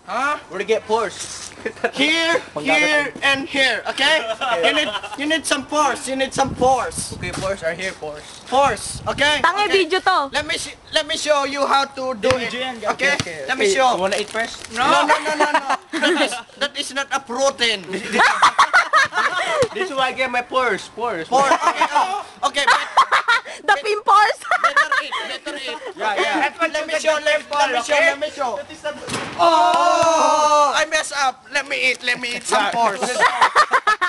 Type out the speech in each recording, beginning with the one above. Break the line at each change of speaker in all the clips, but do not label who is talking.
Huh?
Where to get force?
Here, here, and here. Okay? You need some force. You need some force.
Okay, force are here, force.
Force. Okay?
Tangay
Okay.
video to.
Let me show you how to do it. Okay? Let me
You
show.
wanna eat first?
No. That is not a protein.
This is why I get my force. Force.
Force. Okay. Okay.
The pimples.
Better eat. Better eat.
Yeah.
Let me show. Let me show. Oh, I mess up. Let me eat some force.
No.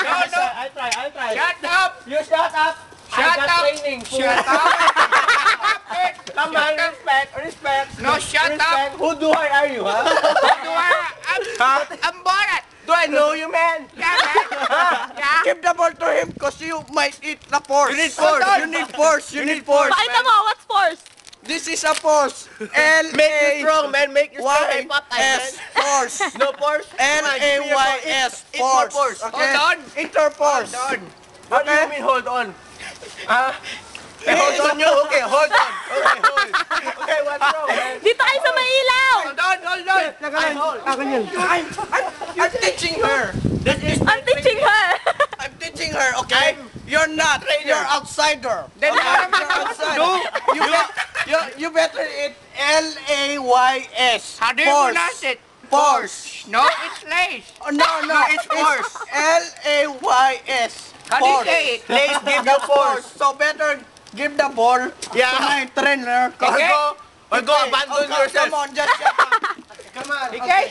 I'll try.
Shut up.
You shut up.
Shut
I got
up.
training.
Shut up.
Come on, respect.
No, shut
Respect. Who do are you, huh?
I'm bored.
Do I know you, man?
Give the ball to him because you might eat the force.
You need force.
You need force. You need force.
Pakita mo, what's force?
This is a force.
Make you strong, man. Make you strong. Hey,
L-A-Y-S. Force.
No force?
L-A-Y-S.
Eat more
Force.
force.
Okay?
Hold on.
Interforce.
What do you mean hold on? Hold on you? Okay, hold on. Okay, hold. Okay, what's wrong, man?
Dito kayo sa may ilaw.
Hold on.
I'm teaching her.
I'm teaching her.
I'm teaching her, okay? You're not. You're outsider.
Then
Okay?
what am I
You're
supposed to
outsider. You better eat L-A-Y-S.
How do you pronounce it?
Force.
No, it's lace.
Oh, no,
it's force.
L-A-Y-S.
How do you say it?
Please give the force. So better give the ball to my trainer.
Or go abandon yourself.
Come on, just shut up.
Come on.
Okay?